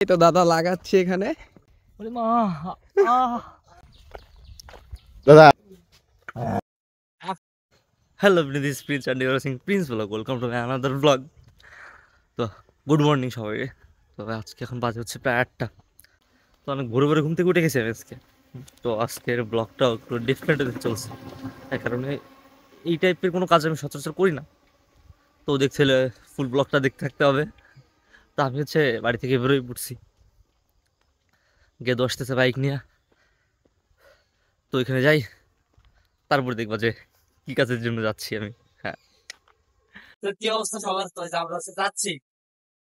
এই তো দাদা লাগাচ্ছে এখানে। দাদা hello this Prince and your Singh Prince blog, welcome to my another blog. তো গুড মর্নিং সবাইকে। তো আজকে এখন বাজে হচ্ছে প্রায় 8টা। তো অনেক ভোরে ভোরে ঘুম থেকে উঠে গেছি আমি আজকে। তো আজকের ব্লগটাও একটু ডিফারেন্ট চলছে, তার কারণে এই টাইপের কোনো কাজ আমি সচরাচর করি না। তো দেখছিলে ফুল ব্লগটা দেখতে থাকতে হবে। তো আমি হচ্ছে বাড়ি থেকে বেরোই পড়ছি, গেদু আসতেছে বাইক নিয়ে। তো ওইখানে যাই, তারপর দেখবা যে কি কাজের জন্য যাচ্ছি আমি। হ্যাঁ, তো কি অবস্থা সবার? তো আমরা হচ্ছে যাচ্ছি।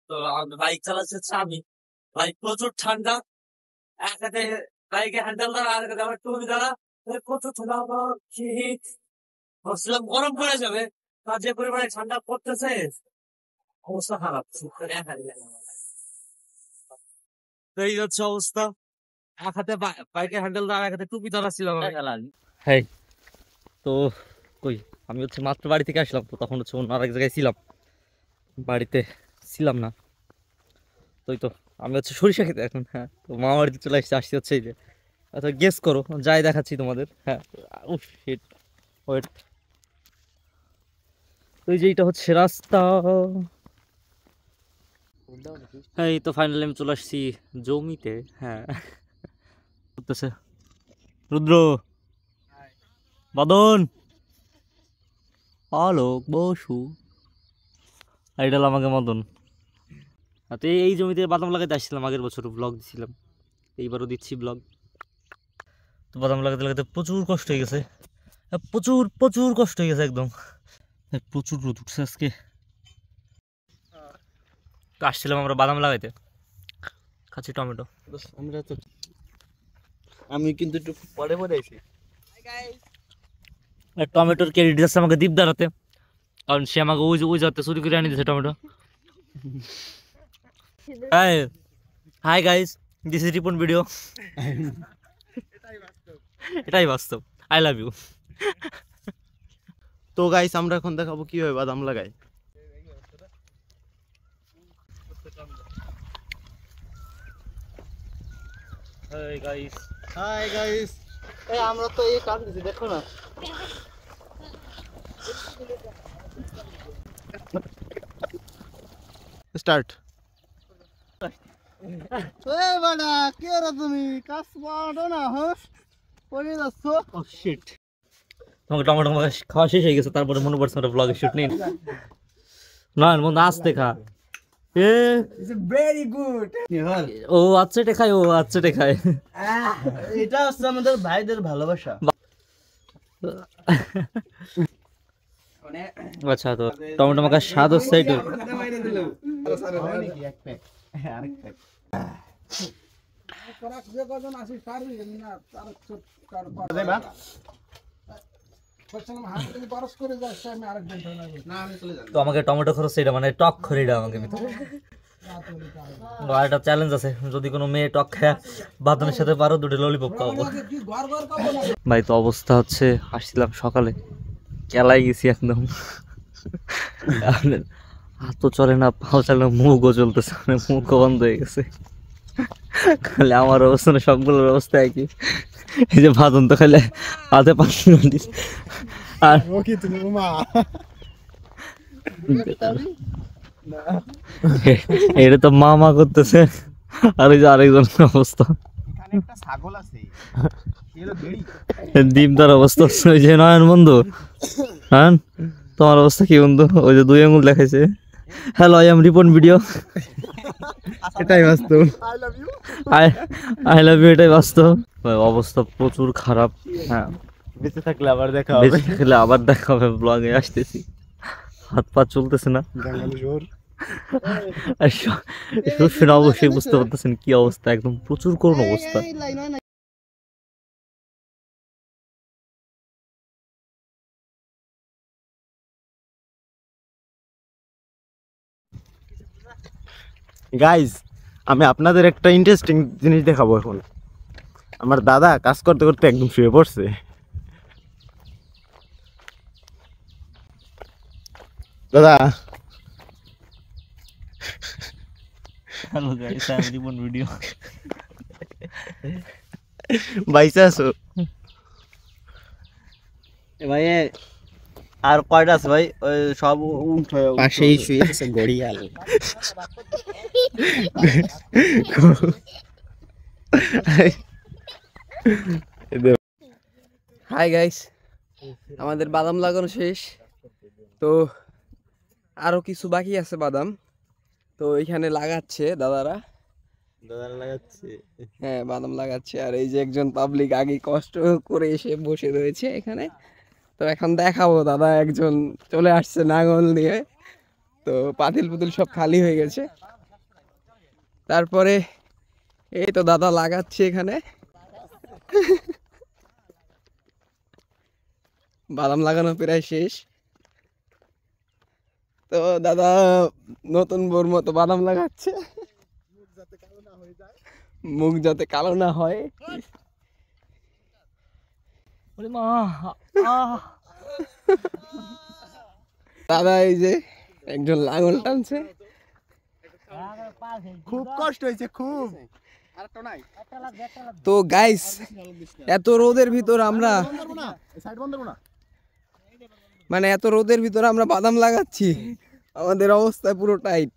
তো বাইক চালাচ্ছে হচ্ছে আমি। বাইক প্রচুর ঠান্ডা, এক হাতে বাইকে হ্যান্ডেল ধরা, আর এক হাতে আমার টুপি ধরা। প্রচুর ঠান্ডা, শীত, ভাবছিলাম গরম পড়ে যাবে, তার যে পরিমাণে ঠান্ডা পড়তেছে অবস্থা খারাপ। তো এই হচ্ছে অবস্থা, এক হাতে বাইকের হ্যান্ডেল ধরা, আর এক হাতে টুপি ধরা ছিল আমার। হ্যাঁ, তো কই আমি হচ্ছে মাত্র বাড়ি থেকে আসলাম। তো তখন হচ্ছে অন্য আরেক জায়গায় ছিলাম, বাড়িতে ছিলাম না। তো আমি হচ্ছে সরিষা খেতে এখন। হ্যাঁ, তো মামা বাড়িতে চলে আসছি হচ্ছে এই যে। আচ্ছা গেস করো, যাই দেখাচ্ছি তোমাদের। হ্যাঁ, উফ শিট, ওয়েট। তো এই যে এইটা হচ্ছে রাস্তা। হ্যাঁ, এই তো ফাইনালি আমি চলে আসছি জমিতে। হ্যাঁ, করতেছে রুদ্র, বাদন, আলোক, বসু, আর এটা হলো আমাকে মদন। তো এই জমিতে বাদাম লাগাইতে আসছিলাম, আগের বছর ব্লগ দিছিলাম, এইবারও দিচ্ছি ব্লগ। তো বাদাম লাগাতে লাগাতে প্রচুর কষ্ট হয়ে গেছে, প্রচুর প্রচুর কষ্ট হয়ে গেছে একদম। প্রচুর রোদ উঠছে আজকে। তো আসছিলাম আমরা বাদাম লাগাইতে, খাচ্ছি টমেটো। আমরা তো আমি কিন্তু একটু পরে পরে আইছি। টমেটোর ক্রেডিট যাচ্ছে আমাকে দীপদার হাতে, কারণ সে আমাকে ওই যাতে চুরি করে আনি দিয়েছে tomato. Hi hi guys, this is Ripon video. এটাই বাস্তব। I love you. তো গাইস আমরা এখন দেখাবো কিভাবে বাদাম লাগাই। হাই গাইস, হাই গাইস, এই আমরা তো এই কাজ দিছি, দেখো না। স্টার্ট। এই বাড়া কে রে তুমি? কাজ পারো না? হ্যাঁ পড়ে যাচ্ছ। ও শিট, তোমাকে টমেটো খাওয়া শেষ হয়ে গেছে, তারপরে মনে পড়ছে একটা ব্লগের শুট নিন। না মন আসতে খা। A very good. ও আচ্ছা এটা খায়, ও আচ্ছা এটা খায়। এটা হচ্ছে আমাদের ভাইদের ভালোবাসা। আচ্ছা, তো টমেটো মাখার স্বাদ হচ্ছে এইটু। তো আমাকে টমেটো খরচ এটা মানে টক খরিটা আমাকে ভিতরে। আর একটা চ্যালেঞ্জ আছে, যদি কোনো মেয়ে টক খায় বাদনের সাথে পারো, দুটো ললিপপ খাওয়াবো। ভাই তো অবস্থা হচ্ছে, আসছিলাম সকালে, কেলাই গেছি একদম। হাতও চলে না, পাও চলে না, মুখও চলতেছে, মানে মুখও বন্ধ হয়ে গেছে। খালি আমার অবস্থা না, সবগুলোর অবস্থা একই। এই যে বাদন তো খালি হাতে পাখি দিস। আর এটা তো মা করতেছে, আর ওই যে আরেকজন অবস্থা দীপদার অবস্থা হচ্ছে ওই যে নয়ন বন্ধু। হ্যাঁ, তোমার অবস্থা কি বন্ধু? ওই যে 2 আঙ্গুল দেখাইছে, hello I am Ripon video. এটাই বাস্তব। আই লাভ ইউ, এটাই বাস্তব। অবস্থা প্রচুর খারাপ। হ্যাঁ, বেঁচে থাকলে আবার দেখা হবে। বেঁচে থাকলে আবার দেখা হবে, ব্লগে আসতেছি। হাত পা চলতেছে না। শুনে অবশ্যই বুঝতে পারতেছেন কি অবস্থা, একদম প্রচুর করুণ অবস্থা। গাইজ আমি আপনাদের একটা ইন্টারেস্টিং জিনিস দেখাবো এখন। আমার দাদা কাজ করতে করতে একদম শুয়ে পড়ছে। দাদা হ্যালো গাইস, আমি রিপন ভিডিও। বাইসা আছো ভাই আর কয়টা আছে ভাই? ওই সব উঠে পাশেই শুয়ে আছে গড়িয়াল। হাই গাইস, আমাদের বাদাম লাগানো শেষ। তো আরো কিছু বাকি আছে বাদাম, তো এখানে লাগাচ্ছে দাদারা। লাগাচ্ছে। হ্যাঁ, বাদাম লাগাচ্ছে। আর এই যে একজন পাবলিক আগে কষ্ট করে এসে বসে রয়েছে এখানে। তো এখন দেখাবো, দাদা একজন চলে আসছে নাঙল নিয়ে। তো পাতিল পুতিল সব খালি হয়ে গেছে। তারপরে এই তো দাদা লাগাচ্ছে এখানে। বাদাম লাগানো প্রায় শেষ। তো দাদা নতুন বোর মতো বাদাম লাগাচ্ছে, মুখ যাতে কালো না হয়। দাদা এই যে একজন লাঙল টানছে। খুব কষ্ট হয়েছে, খুব। তো গাইস, এত রোদের ভিতর আমরা এত রোদের ভিতর আমরা বাদাম লাগাচ্ছি, আমাদের অবস্থা পুরো টাইট।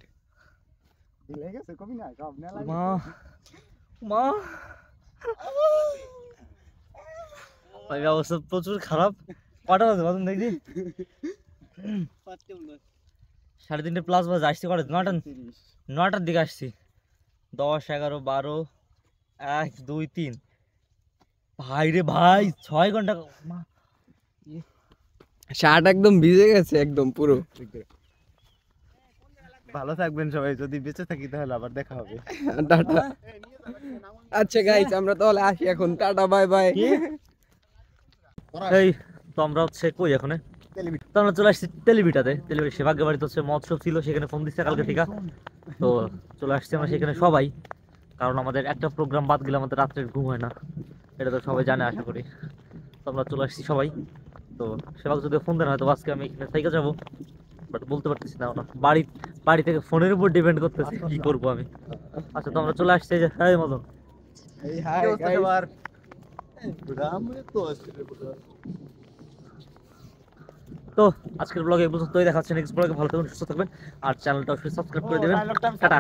অবস্থা প্রচুর খারাপ। কটা বাজে বাদাম দেখি? 3:30 প্লাস বাজে। আসছি কটা? 9টার দিকে আসছি। 10, 11, 12, 1, 2, 3। ভাই রে ভাই, 6 ঘন্টা। শার্ট একদম ভিজে গেছে একদম পুরো। ভালো থাকবেন সবাই, যদি বেঁচে থাকি তাহলে আবার দেখা হবে। টাটা। আচ্ছা গাইস, আমরা তাহলে আসি এখন। Tata, bye bye. এই তো আমরা হচ্ছে কই এখন? তো আমরা চলে আসছি তেলিবিটাতে। তেলিবিটা সেভাগ্য বাড়িতে হচ্ছে মৎস্য ছিল, সেখানে ফোন দিচ্ছে কালকে থেকে। তো চলে আসছি আমরা সেখানে সবাই, কারণ আমাদের একটা প্রোগ্রাম বাদ গেলে আমাদের রাত্রের ঘুম হয় না, এটা তো সবাই জানে আশা করি। তো আমরা চলে আসছি সবাই। তো সেভাগ যদি ফোন দেন হয়তো আজকে আমি এখানে থেকে যাবো, বাট বলতে পারতেছি না। বাড়ি থেকে ফোনের উপর ডিপেন্ড করতেছে কি করবো আমি। আচ্ছা, তো আমরা চলে আসছি। যে হ্যাঁ মতন তো আজকের ব্লগে এই পর্যন্তই। দেখা হচ্ছে নেক্সট ব্লগে। ভালো থাকবেন, সুস্থ থাকবেন, আর চ্যানেলটা অবশ্যই সাবস্ক্রাইব করে দেবেন। টাটা।